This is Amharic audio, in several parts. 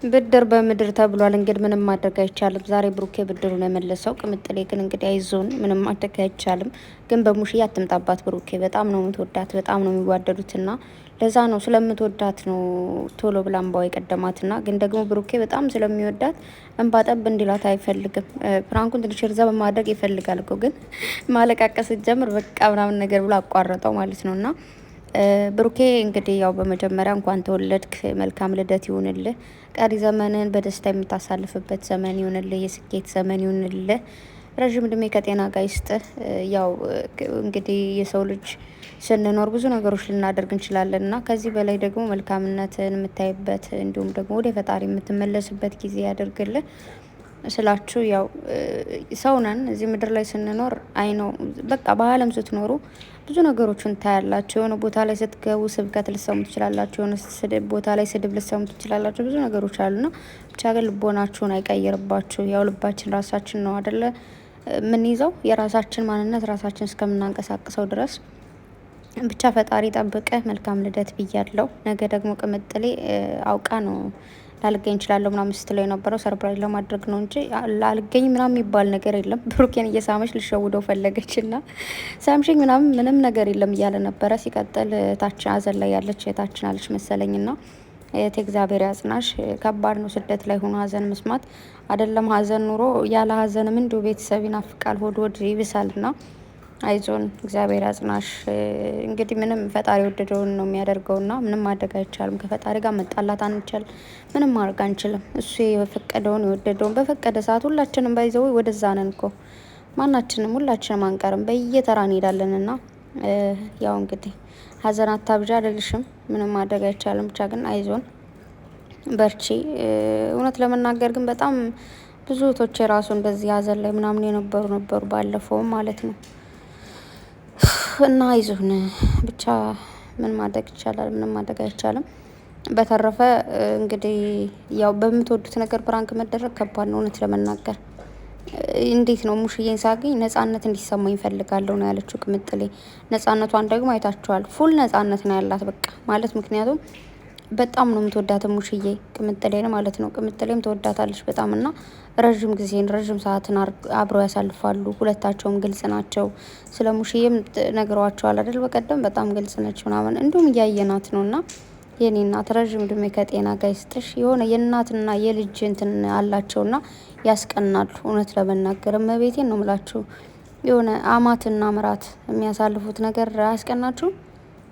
ብድር በምድር ተብሏል። እንግዲህ ምንም ማድረግ አይቻልም። ዛሬ ብሩኬ ብድሩን የመለሰው፣ ቅምጥሌ ግን እንግዲህ አይዞን፣ ምንም ማድረግ አይቻልም። ግን በሙሽዬ አትምጣባት። ብሩኬ በጣም ነው የምትወዳት፣ በጣም ነው የሚዋደዱትና ለዛ ነው ስለምትወዳት ነው ቶሎ ብላ እንባዋ የቀደማትና ግን ደግሞ ብሩኬ በጣም ስለሚወዳት እንባ ጠብ እንዲላት አይፈልግም። ፍራንኩን ትንሽ ርዛ በማድረግ ይፈልጋል እኮ ግን ማለቃቀስ ጀምር በቃ ምናምን ነገር ብሎ አቋረጠው ማለት ነውና ብሩኬ እንግዲህ ያው በመጀመሪያ እንኳን ተወለድክ፣ መልካም ልደት ይሁንልህ። ቀሪ ዘመንን በደስታ የምታሳልፍበት ዘመን ይሁንልህ፣ የስኬት ዘመን ይሁንልህ። ረዥም እድሜ ከጤና ጋር ይስጥህ። ያው እንግዲህ የሰው ልጅ ስንኖር ብዙ ነገሮች ልናደርግ እንችላለን እና ከዚህ በላይ ደግሞ መልካምነትን የምታይበት እንዲሁም ደግሞ ወደ ፈጣሪ የምትመለስበት ጊዜ ያደርግልህ ስላችሁ ያው ሰው ነን እዚህ ምድር ላይ ስንኖር አይ ነው በቃ በዓለም ስትኖሩ ብዙ ነገሮችን ታያላችሁ። የሆነ ቦታ ላይ ስትገቡ ስብከት ልሰሙ ትችላላችሁ። የሆነ ቦታ ላይ ስድብ ልሰሙ ትችላላችሁ። ብዙ ነገሮች አሉና ብቻ ግን ልቦናችሁን አይቀይርባችሁ። ያው ልባችን ራሳችን ነው አደለ የምንይዘው የራሳችን ማንነት ራሳችን እስከምናንቀሳቅሰው ድረስ ብቻ ፈጣሪ ጠብቀ። መልካም ልደት ብያለው። ነገ ደግሞ ቅምጥሌ አውቃ ነው ላልገኝ እችላለሁ ምናምን ስትለው የነበረው ሰርፕራይዝ ለማድረግ ነው እንጂ ላልገኝ ምናምን የሚባል ነገር የለም። ብሩኬን እየሳመች ልሸውደው ፈለገች እና ሳምሽኝ ምናምን ምንም ነገር የለም እያለ ነበረ። ሲቀጥል ታች ሀዘን ላይ ያለች የታችን አለች መሰለኝ ና የት እግዚአብሔር ያጽናሽ። ከባድ ነው ስደት ላይ ሆኖ ሀዘን መስማት አይደለም ሀዘን ኑሮ ያለ ሀዘንም እንዲሁ ቤተሰብ ይናፍቃል፣ ሆድ ይብሳል ና አይዞን እግዚአብሔር ያጽናሽ። እንግዲህ ምንም ፈጣሪ ወደደውን ነው የሚያደርገውና ምንም ማድረግ አይቻልም። ከፈጣሪ ጋር መጣላት አንችል፣ ምንም ማድረግ አንችልም። እሱ የፈቀደውን የወደደውን በፈቀደ ሰዓት ሁላችንም ባይዘው ወደዛ ነን እኮ ማናችንም ሁላችንም አንቀርም፣ በየተራ እንሄዳለንና ያው እንግዲህ ሀዘን አታብዣ አልልሽም፣ ምንም ማድረግ አይቻልም። ብቻ ግን አይዞን በርቺ። እውነት ለመናገር ግን በጣም ብዙ እህቶቼ የራሱ እንደዚህ ሀዘን ላይ ምናምን ነበሩ ባለፈውም ማለት ነው እና አይዞን ብቻ ምን ማድረግ ይቻላል? ምንም ማድረግ አይቻልም። በተረፈ እንግዲህ ያው በምትወዱት ነገር ፕራንክ መደረግ ከባድ ነው። እውነት ለመናገር እንዴት ነው ሙሽዬን ሳገኝ ነጻነት እንዲሰማኝ ይፈልጋለሁ ነው ያለችው ቅምጥሌ። ነጻነቷን ደግሞ አይታችኋል። ፉል ነጻነት ነው ያላት በቃ ማለት ምክንያቱም በጣም ነው የምትወዳት ሙሽዬ ቅምጥሌን ማለት ነው። ቅምጥሌም ትወዳታለች በጣም እና ረዥም ጊዜን ረዥም ሰዓትን አብረው ያሳልፋሉ። ሁለታቸውም ግልጽ ናቸው። ስለ ሙሽዬም ነግረዋቸዋል አይደል? በቀደም በጣም ግልጽ ነች ምናምን እንዲሁም እያየናት ነው እና የኔ እናት ረዥም እድሜ ከጤና ጋር ይስጥሽ። የሆነ የእናትና የልጅ እንትን አላቸውና ያስቀናሉ። እውነት ለመናገር እመቤቴን ነው ምላችሁ የሆነ አማትና ምራት የሚያሳልፉት ነገር አያስቀናችሁ?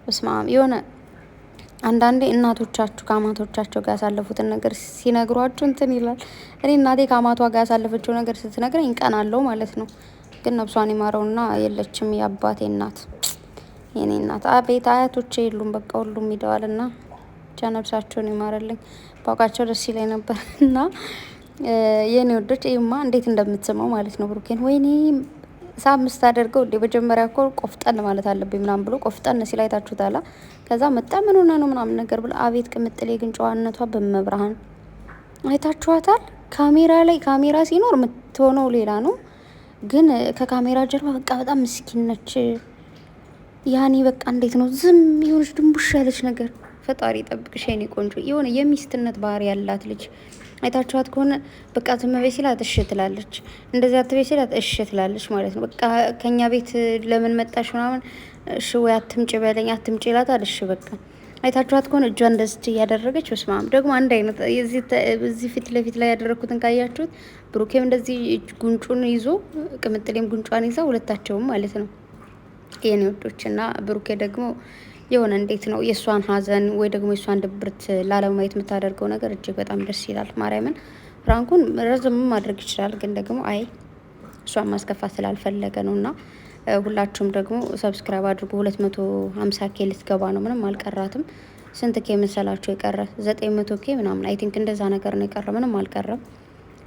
በስመ አብ የሆነ አንዳንዴ እናቶቻችሁ ከአማቶቻቸው ጋር ያሳለፉትን ነገር ሲነግሯችሁ እንትን ይላል። እኔ እናቴ ከአማቷ ጋር ያሳለፈችው ነገር ስትነግረኝ ቀናለው ማለት ነው። ግን ነብሷን ይማረውና የለችም የአባቴ እናት የኔ እናት። አቤት አያቶቼ የሉም በቃ ሁሉም ሂደዋልና ብቻ ነብሳቸውን ይማረልኝ። ባውቃቸው ደስ ይለኝ ነበር እና የኔ ወዶች ይማ እንዴት እንደምትስመው ማለት ነው ብሩኬን። ወይኔ ሳብ ምስታደርገው እንዴ መጀመሪያ እኮ ቆፍጠን ማለት አለብኝ ምናምን ብሎ ቆፍጠን ሲል አይታችሁታላ። ከዛ መጣ ምን ሆነ ነው ምናምን ነገር ብሎ አቤት ቅምጥሌ ግን ጨዋነቷ በመብርሃን አይታችኋታል። ካሜራ ላይ ካሜራ ሲኖር የምትሆነው ሌላ ነው፣ ግን ከካሜራ ጀርባ በቃ በጣም ምስኪን ነች። ያኔ በቃ እንዴት ነው ዝም የሆነች ድንቡሽ ያለች ነገር። ፈጣሪ ጠብቅሽ የኔ ቆንጆ። የሆነ የሚስትነት ባህሪ ያላት ልጅ አይታችኋት ከሆነ በቃ ዝም በይ ሲላት እሺ ትላለች፣ እንደዚያ አትበይ ሲላት እሺ ትላለች ማለት ነው። በቃ ከኛ ቤት ለምን መጣሽ ምናምን እሺ ወይ አትምጪ በለኝ አትምጪ ይላታል። እሺ በቃ አይታችኋት ከሆነ እጇ እንደዚህ እያደረገች በስማም ደግሞ አንድ አይነት እዚህ ፊት ለፊት ላይ ያደረኩትን ካያችሁት ብሩኬም እንደዚህ ጉንጩን ይዞ ቅምጥሌም ጉንጯን ይዛ ሁለታቸውም ማለት ነው የኔ ወዶችና ብሩኬ ደግሞ የሆነ እንዴት ነው የእሷን ሀዘን ወይ ደግሞ የእሷን ድብርት ላለማየት የምታደርገው ነገር እጅግ በጣም ደስ ይላል። ማርያምን ፍራንኩን ረዝም ማድረግ ይችላል፣ ግን ደግሞ አይ እሷን ማስከፋት ስላልፈለገ ነው። እና ሁላችሁም ደግሞ ሰብስክራይብ አድርጉ። 250 ኬ ልትገባ ነው። ምንም አልቀራትም። ስንት ኬ መሰላችሁ የቀረ? 900 ኬ ምናምን አይ ቲንክ እንደዛ ነገር ነው የቀረ። ምንም አልቀረም።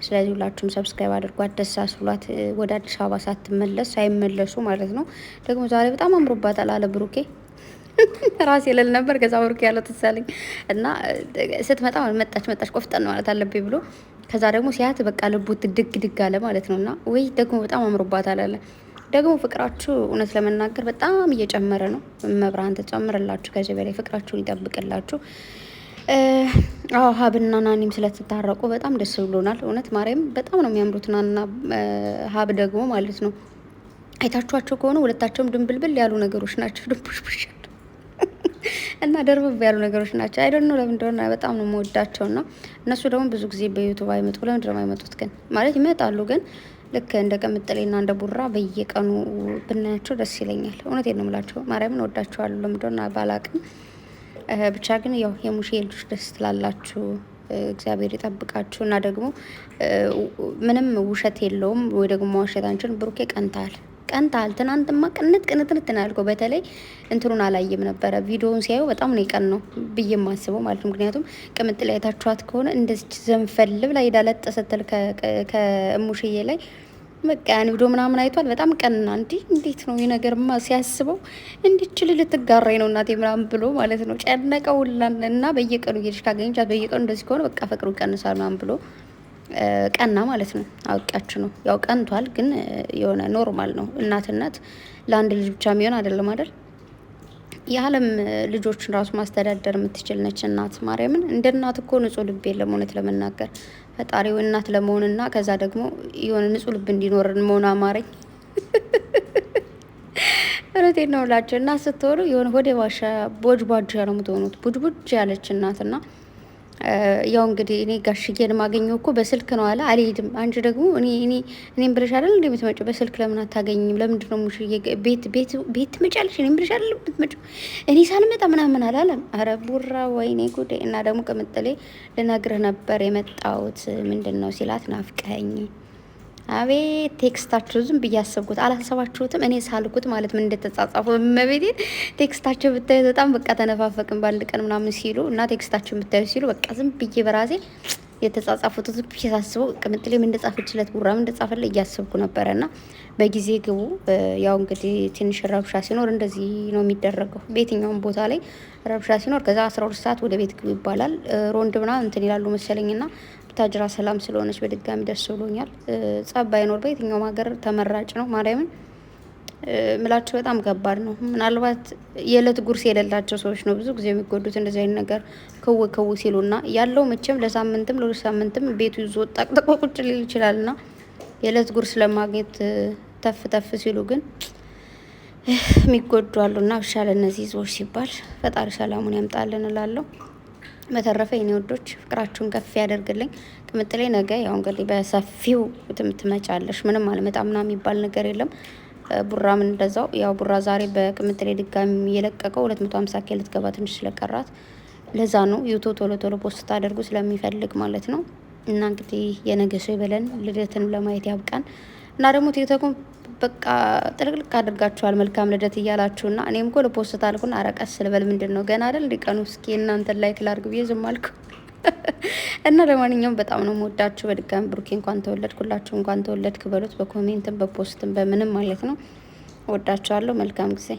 ስለዚህ ሁላችሁም ሰብስክራይብ አድርጓት። ደስ አስብሏት ወደ አዲስ አበባ ሳይመለሱ ማለት ነው። ደግሞ ዛሬ በጣም አምሮባታል አለ ብሩኬ ራሴ ልል ነበር ከዛ ወርክ ያለው ተሳለኝ እና ስትመጣ መጣች ቆፍጠን ማለት አለብኝ ብሎ ከዛ ደግሞ ሲያት በቃ ልቡ ድግ አለ ማለት ነውና ወይ ደግሞ በጣም አምሮባታል አለ። ደግሞ ፍቅራችሁ እውነት ለመናገር በጣም እየጨመረ ነው። መብራን ተጨምረላችሁ ከዚህ በላይ ፍቅራችሁን ይጠብቅላችሁ። አዎ ሀብና ናኒም ስለተታረቁ በጣም ደስ ብሎናል። እውነት ማርያም በጣም ነው የሚያምሩት። ናና ሀብ ደግሞ ማለት ነው አይታችኋቸው ከሆነ ሁለታቸውም ድንብልብል ያሉ ነገሮች ናቸው። ድንቡሽቡሽ እና ደርበብ ያሉ ነገሮች ናቸው። አይደል ነው ለምን እንደሆነ በጣም ነው የምወዳቸው። እና እነሱ ደግሞ ብዙ ጊዜ በዩቱብ አይመጡ። ለምንድን ነው የማይመጡት ግን? ማለት ይመጣሉ ግን ልክ እንደ ቅምጥሌና እንደ ቡራ በየቀኑ ብናያቸው ደስ ይለኛል። እውነቴን ነው የምላቸው። ማርያምን ወዳቸዋለሁ። ለምን እንደሆነ ባላቅም ብቻ ግን ያው የሙሼ ልጆች ደስ ትላላችሁ። እግዚአብሔር ይጠብቃችሁ። እና ደግሞ ምንም ውሸት የለውም ወይ ደግሞ ዋሸት አንችልም። ብሩኬ ቀንታል። ትናንትማ ቅንትንት ነው ያልከው። በተለይ እንትኑን አላየም ነበረ ቪዲዮውን ሲያዩ በጣም ነው የቀን ነው ብዬ የማስበው ማለት ነው። ምክንያቱም ቅምጥሌ አይታችኋት ከሆነ እንደዚች ዘንፈል ብላ ሄዳለጥ ስትል ከእሙሽዬ ላይ በቃ ያን ቪዲዮ ምናምን አይቷል። በጣም ቀንና እንዴት ነው የነገርማ ሲያስበው እንዲችል ልትጋራኝ ነው እናቴ ምናምን ብሎ ማለት ነው ጨነቀውላን። እና በየቀኑ እየሄድሽ ካገኘቻት በየቀኑ እንደዚህ ከሆነ በቃ ፍቅሩ ይቀንሳል ምናምን ብሎ ቀና ማለት ነው። አውቃችሁ ነው ያው ቀንቷል፣ ግን የሆነ ኖርማል ነው። እናትነት ለአንድ ልጅ ብቻ የሚሆን አይደለም አይደል? የዓለም ልጆችን ራሱ ማስተዳደር የምትችል ነች እናት። ማርያምን እንደ እናት እኮ ንጹህ ልብ የለም እውነት ለመናገር ፈጣሪው እናት ለመሆንና ከዛ ደግሞ የሆነ ንጹህ ልብ እንዲኖርን መሆን አማረኝ። እውነቴን ነው ብላችሁ እና ስትሆኑ የሆነ ሆዴ ባሻ ቦጅ ባጃ ነው የምትሆኑት። ቡጅ ያለች እናትና ያው እንግዲህ እኔ ጋሽዬን ማገኘው እኮ በስልክ ነው አለ። አልሄድም። አንቺ ደግሞ እኔም ብለሽ አይደል እንዴ የምትመጪው? በስልክ ለምን አታገኝም? ለምንድን ነው ሙሽዬ ቤት ትመጫለሽ? እኔም ብለሽ አይደል የምትመጪው? እኔ ሳልመጣ ምናምን አላለም። አረ ቡራ ወይኔ ጉዴ! እና ደግሞ ቅምጥሌ ልነግርህ ነበር የመጣሁት ምንድን ነው ሲላት ናፍቀኝ። አቤት ቴክስታችሁ ዝም ብዬ አሰብኩት። አላሰባችሁትም? እኔ ሳልኩት ማለት ምን እንደተጻጻፉ መቤቴን ቴክስታቸው ብታዩ በጣም በቃ ተነፋፈቅን ባንድ ቀን ምናምን ሲሉ እና ቴክስታቸው ብታዩ ሲሉ በቃ ዝም ብዬ በራሴ የተጻጻፉት ዝም ብዬ ሳስበው ቅምጥሌ ምን እንደጻፈችለት ቡራ ምን እንደጻፈለ እያሰብኩ ነበረ። እና በጊዜ ግቡ። ያው እንግዲህ ትንሽ ረብሻ ሲኖር እንደዚህ ነው የሚደረገው በየትኛውም ቦታ ላይ ረብሻ ሲኖር ከዛ 12 ሰዓት ወደ ቤት ግቡ ይባላል። ሮንድ ምናምን እንትን ይላሉ መሰለኝና ታጅራ ሰላም ስለሆነች በድጋሚ ደስ ብሎኛል። ጸብ ባይኖር በየትኛውም ሀገር ተመራጭ ነው። ማርያምን ምላችሁ በጣም ከባድ ነው። ምናልባት የዕለት ጉርስ የሌላቸው ሰዎች ነው ብዙ ጊዜ የሚጎዱት እንደዚህ አይነት ነገር ክው ሲሉና ያለው መቼም ለሳምንትም ለሁለት ሳምንትም ቤቱ ይዞ ጠቅጥቆ ቁጭ ሊል ይችላልና የዕለት ጉርስ ለማግኘት ተፍ ሲሉ ግን የሚጎዱ አሉና ብቻ ለእነዚህ ህዝቦች ሲባል ፈጣሪ ሰላሙን ያምጣልን እላለሁ። በተረፈ የኔ ወዶች ፍቅራችሁን ከፍ ያደርግልኝ። ቅምጥሌ ነገ ያው እንግዲህ በሰፊው ትመጫለሽ። ምንም አልመጣም ምናምን የሚባል ነገር የለም። ቡራም እንደዛው ያው ቡራ ዛሬ በቅምጥሌ ድጋሚ የለቀቀው 250 ኬ ልትገባ ትንሽ ስለቀራት ለዛ ነው ዩቱብ ቶሎ ፖስት ታደርጉ ስለሚፈልግ ማለት ነው። እና እንግዲህ የነገ ሰው ይበለን፣ ልደትን ለማየት ያብቃን። እና ደግሞ ቲክቶክም በቃ ጥልቅልቅ አድርጋችኋል መልካም ልደት እያላችሁና እኔም እኮ ለፖስት አልኩና አረቀስ ልበል ምንድን ነው ገና አይደል ሊቀኑ እስኪ እናንተን ላይክ ላድርግ ብዬ ዝም አልኩ። እና ለማንኛውም በጣም ነው የምወዳችሁ። በድጋሚ ብሩኬ እንኳን ተወለድኩላችሁ፣ እንኳን ተወለድክ በሉት በኮሜንትም በፖስትም በምንም ማለት ነው። ወዳችኋለሁ። መልካም ጊዜ